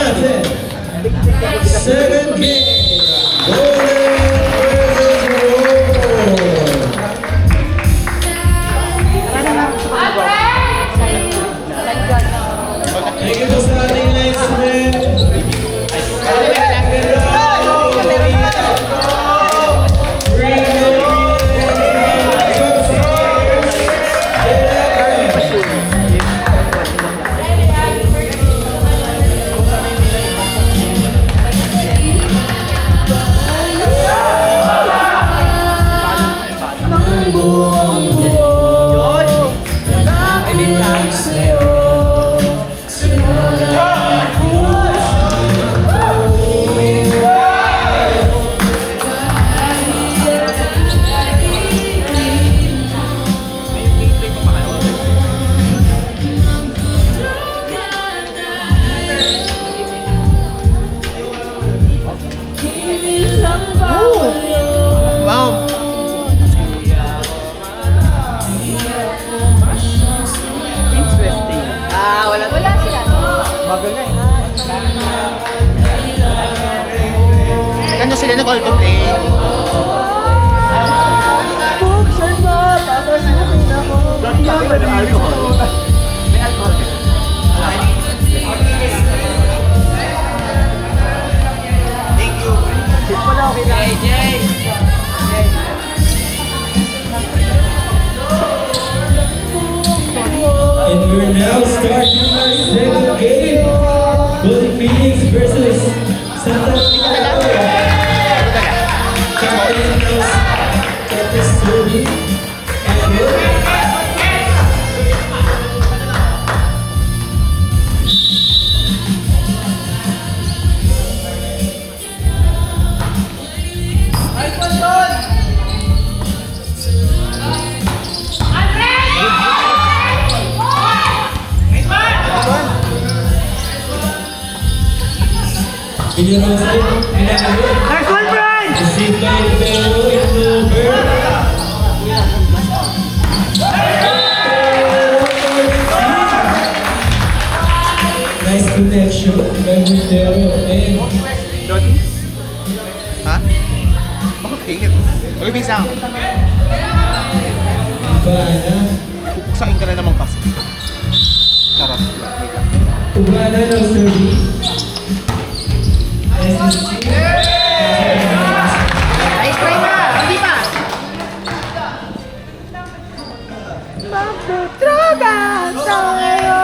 natin. Second game. Golden versus Roar. Thank you po sa ating linesman. Ano sila nag-all to play? Thank you. And we're now starting our second game. Golden Phoenix versus Santa Clara. Captain Sturdy and Will. Next one, Brian! Received by Pedro in Wilbur. Nice connection by Pedro and Ha? Okay. Okay, bisa ako. Ubana. Buksain ka na naman kasi. Sarap. Ubana ng Sturdy. Nice try pa! Hindi pa! Magdutroga tayo.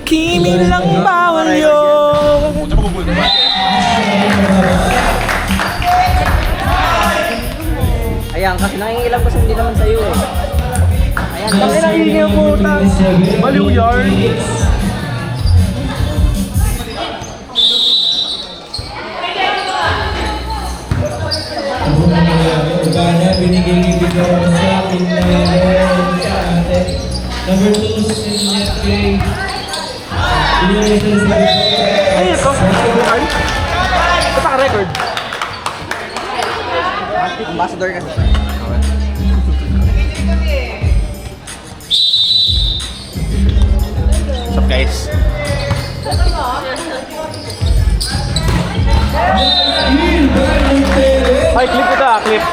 Kimi lang bawal yun. Punta mo bubul naman. Ayan, kasi nangingilang kasi hindi naman sa'yo eh. Ayan, Bakit nangingilang po? Baliw yarn. Ubana, binigay ni Bigor sa akin na sa atin. Number 2, Sinet Kay. Binigay sa Bigor. Ay, ito. Ito pa record. ambassador kasi. What's up, guys? Ay, clip ito ah, clip.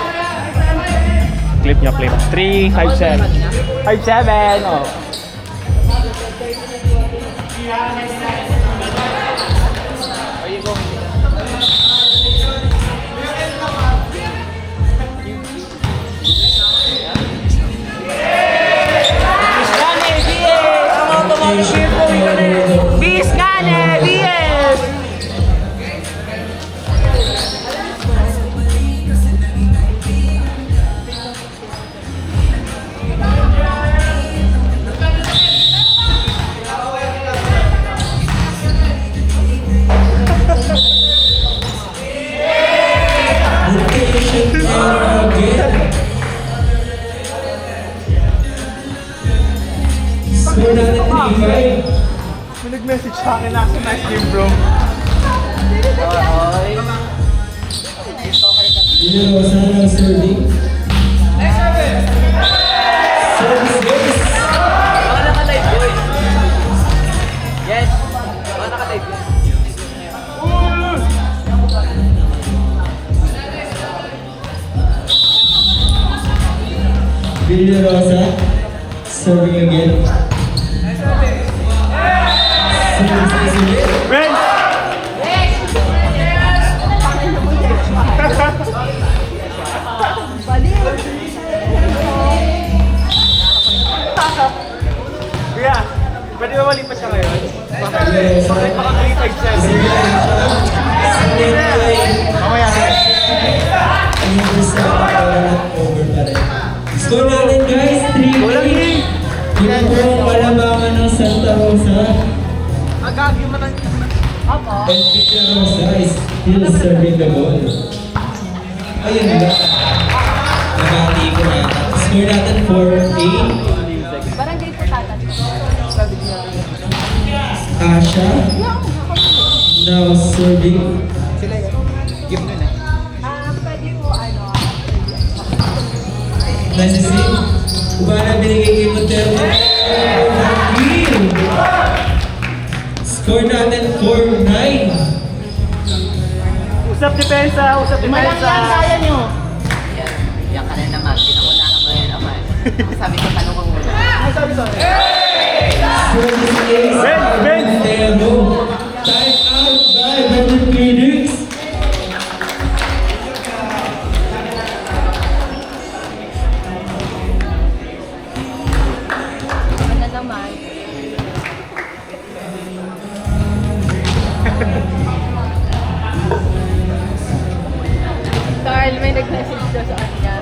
Clip niya, clip. 3, 5, 7. 5, 7, oh. Biscane, BS! Score natin 3-5. May nag-message sa akin na nice game, bro. Dino Rosano serving. Service base. Baka naka-live, boy. Yes. Baka naka-live. Serving again. Ben! Kuya, pwede ba malipat siya ngayon? Bakit? Bakit baka 357? Mamaya na. Score natin guys, 3-8. Hindi po malamangan ng Santa Rosa. Agagi mo lang. And Peter Rosa is still serving the ball. Ayun ba? Nabati ko na. Score natin 4-8. Barangay po tatan. Asha now serving. Give mo na. Pwede po ano. Nice to see. Kumana binigay kay Montero. Score natin 4-9. Usap depensa, usap depensa. Kaya nyo. Yan ka na naman, pinakulangan mo yan naman. Sabi ko, tanong ko muna. Ano sabi sa akin? Ben! Montero. Time out by Brother Phoenix. Ano naman. Carl, may nag-message daw sa kanya.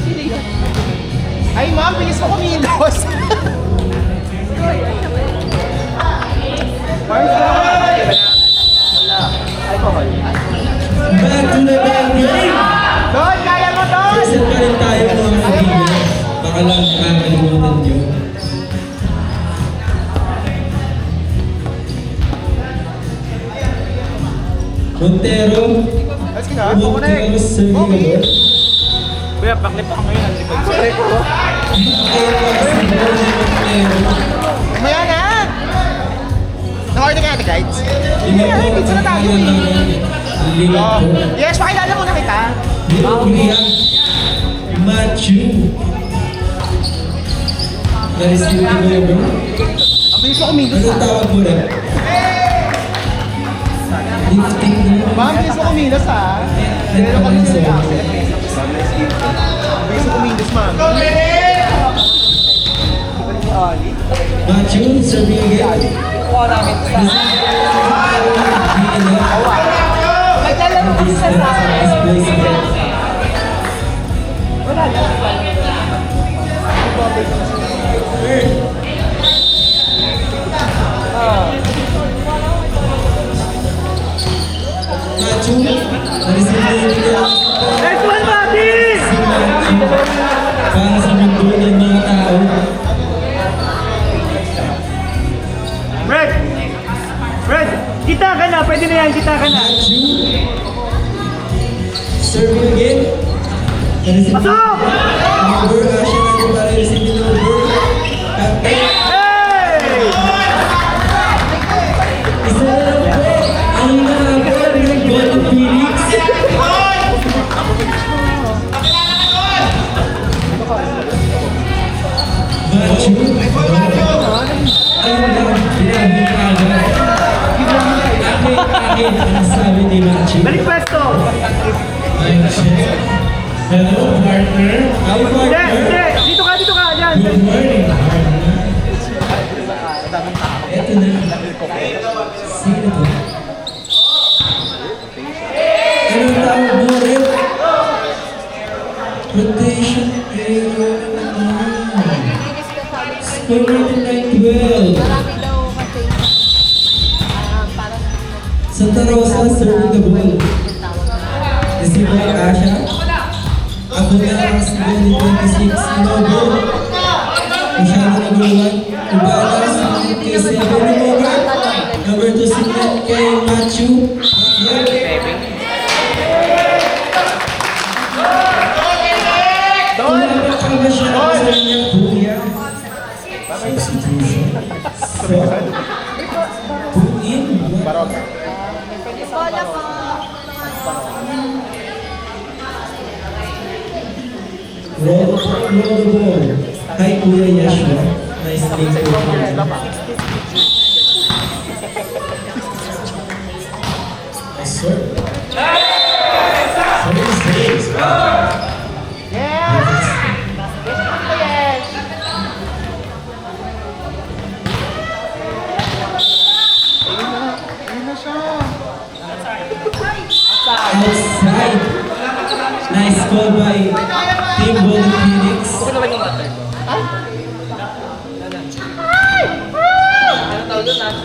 Sino yun? Ay ma'am, bilis mo kumilos. Back to the ball game. Don, kaya mo Don! Present pa rin tayo mga kaibigan. Baka lang makakalimutan nyo. Montero. Let's go na. Montero serving the ball. Kuya, baklip ako ngayon. Ang likod. Ayun pa si Montero. Mamaya na! Naka-order ka natin guys? Tingnan po ang pangalan namin. Lingap po. Yes, pakilala muna kita. Kuya Matthew. Na-receive ko ba yun, bro? Ang bilis mo kumilos Anong tawag mo rin? Lifting na. Ma'am, bilis mo kumilos ha. Pero kami sila kasi. Bilis mo kumilos ma'am. Matthew, serving again. Kuha namin sa... Naglalaro kasi sa Wala lang. Matthew, na-receive na yun niya. Next one, Mati! Si Matthew, para sa mundo ng mga tao. Fred! Fred! Kita ka na! Pwede na yan! Kita ka na! Matthew, serving again. Na-receive na Pasok! number. Asya natin para receive yung number. Captain. Hey! Isa na lang po. Ang nakapag ng God of Phoenix. Matthew. Ayun lang. Sinabi ka agad. Akin ang sabi ni Matthew. Balik pwesto! Ayun siya. Hello, partner. Hi, Hindi! partner. Hindi! Dito ka! Dito ka! Yan! Good morning, partner. Eto na. Sino to? Anong tawag mo rin? Rotation area. Nilinis ka sa amin. Score natin 9-12. Marami daw kasi parang Santa Rosa serving the ball. Receive by Asha. Ako na ang sigaw ni 26. Inobo. Masyado na guluhan. Ibalas. Kay 7 Inobo. Number 2 si kay Matthew. Wala pa ba siya sa kanyang kuya? So, buin. bola po. Roll the ball. Hi, Kuya Yashua. Nice name po. Nice sir. Service days. Outside. Nice call by Team Golden Phoenix.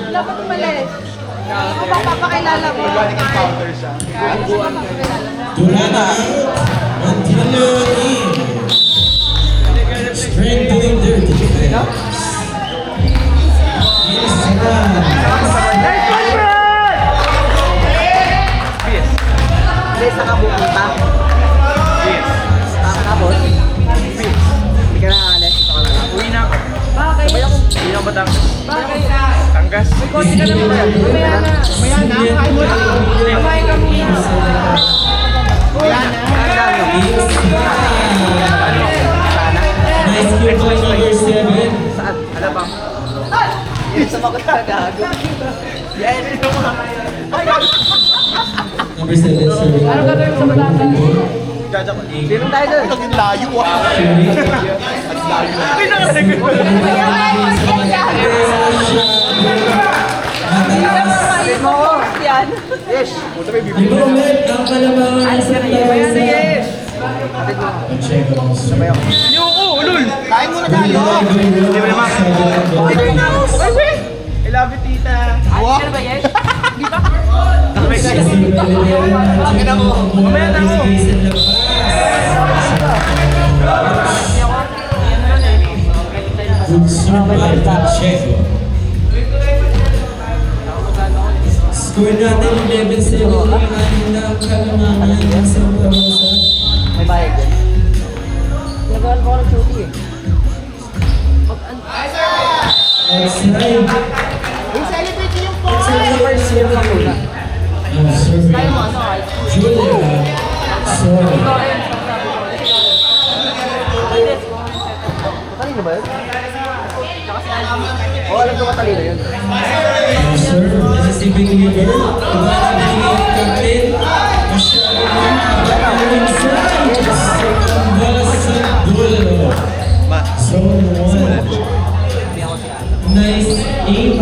Dapat umalis. Ako papapakilala mo. Durana Montino in. Strengthening their defense. Please, nakabukunta. Tapos, hindi ka na alis. Uwi na ako. Bakit? Sabay ako. Uwi na ako Batangas. Bakit? Tangas. Kotse ka naman. Mamaya na. Mamaya na. Kumain ka muna. Nice kill by number 7. Saan? Ano ba? Yun sa mga gago. Yan, yun yung mga... Number 7 serving. Ano gagawin sa Batangas? Jaja ko. Sino tayo dun? Ang layo ah. Ay, nakasagod. Sino ko? Yan. Yes. Moment ang kalabangan sa Tawasan. Pacheco. Ayoko, ulol. Kain muna tayo. Di ba naman? I love you, tita. Ano ba yan? Di ba? Mamaya na ako. Good serve by Pacheco. Score natin 11-7 yung anim na kalamangan sa Tawasan. May bayag din. Nagawan ko ng chuti eh. Outside. First year lang muna. Serving. Julia. Sorry. Matalino ba yun? Oo, alam ko matalino yun. Sir, this is si Big River. Tumalang bigay captain. Masyado na inside. Second ball sa dulo. Zone 1. Nice aim.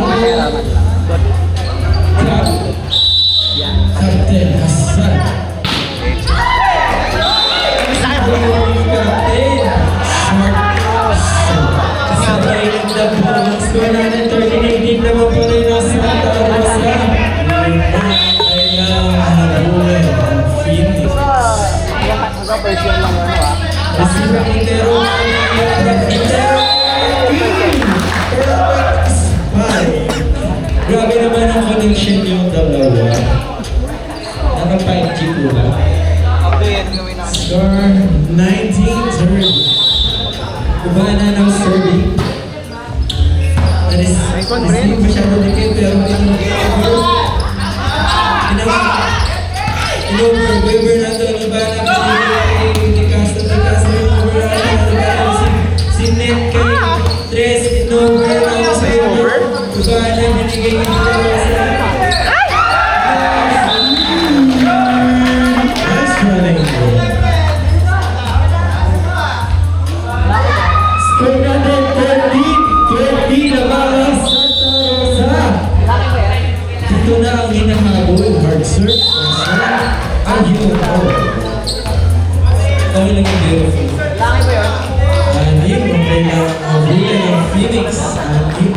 Captain Hassan. Captain. Short. Kasabay ng double. Score natin 13-18 naman po rin ang Santa Rosa. Ay habulin ang Phoenix. Hanggang first year lang ano ah. Receiver Quintero. Quintero. Perfect spy. Grabe naman ang connection yung dalawa. Naka-5G po ba? Score 19-30. Kubana ng serving. Receive masyado dikit pero in-over. In-over na ito. Kubana kay Nicasta. In-over na si Net kay Tres. In-over na sa over. Kubana binigay yung dalawa. Nice running. Score natin 13-20 na para Santa Rosa. Dito na ang hinahabol. Hard serve. Ang hinahabol. Okay lang yung beautiful. Laki ba yun? Anim, okay lang ang huli ng Phoenix. Anim.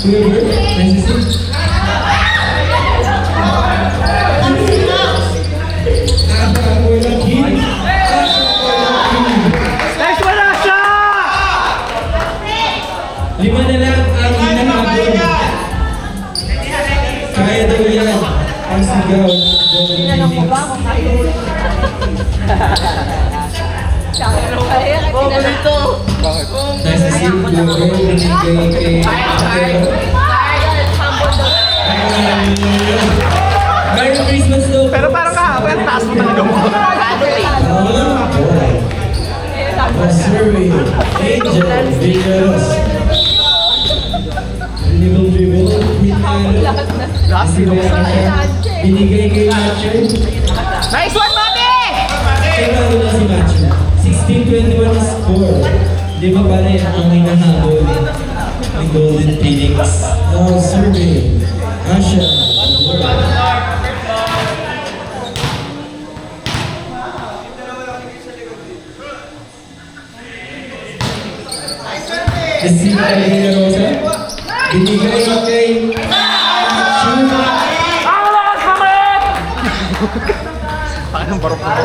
River, Francis. Nice one, Asha! Lima na lang ang hinahabol. Kaya daw yan ang sigaw ng Golden Phoenix. Nice to see you, River. Merry Christmas daw. Pero parang kahapon, ang taas mo talaga mo. Serving Angel Villas. Dribble, Last Si Boy Asha, binigay kay Matcher. Nice one, Mati! Kailangan na si Matcher. 16-21 na score. Di ba pala yan ang hinahabol ni Golden Phoenix? Now serving Asha. Si Alina Rosa, binigay kay Shuna. Ang lakas naman! Parang barok na.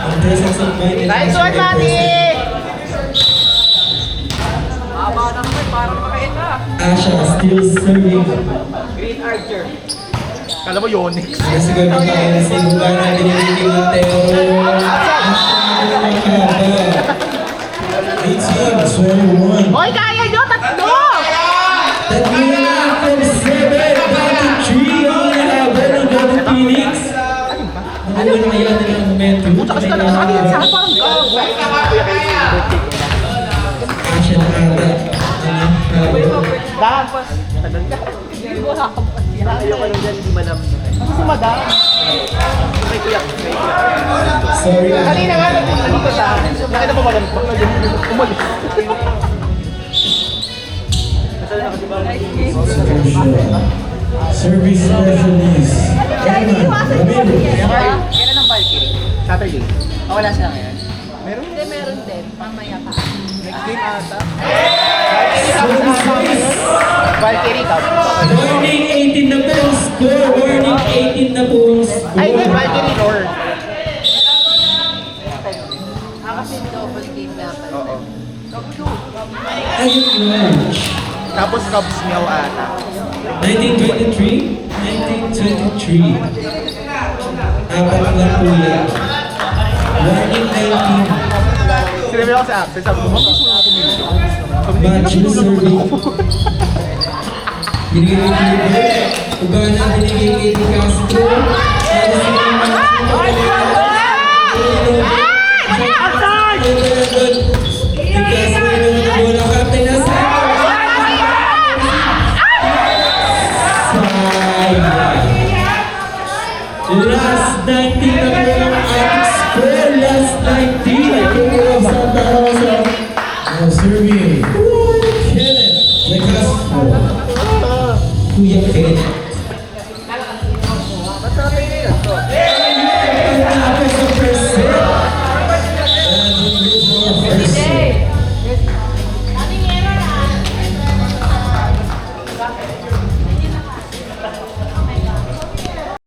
Ang presence of mind and Nice one, action Mati! present. Haba na naman, parang makain na. Asha still serving. Green Archer. Kala mo Yonix. Nasigaw na tayo na sa ibuka na binigay kay Montero. Asha na mahaba. 18-21. Hoy, kaya nyo! Tatlo! Tatlo na from 7 down to 3 ang nahabol ng Golden Phoenix. Ano na kaya nilang momentum? Kasi talaga sa akin, sa parang Asha na ata. Ang nahabol. Dapat. Tagal ka. Hindi mo nakapas. Ayaw ko lang dyan, hindi madam. Kasi si madam. May kuyak. Sorry. Kanina nga, nandito sa akin. Nakita mo madam. Umalis. Service specialist. Kailan? Ramiro. Kailan ang Valkyrie? Saturday. Wala sila ngayon. Hindi, meron din. Mamaya pa. Next game ata. Valkyrie, tapos. Warning 18 na po ang score. Warning 18 na po ang score. Ay, hindi, Valkyrie Lore. Kasi double game dapat. Oo. Ayun yun. Tapos Cubs meow ata. 1923? 1923. Apat na po yan. Warning 19. Sinabi ako sa access, sabi ko, gusto mo ako minyo. Matching serving. Binigay kay Clipper. Ugana binigay kay Di Castro. Para sa mga Di Castro yung bola. Captain na sa last 19 na po ang ating score. Last 19. Ito po ang Santa Rosa. Now serving.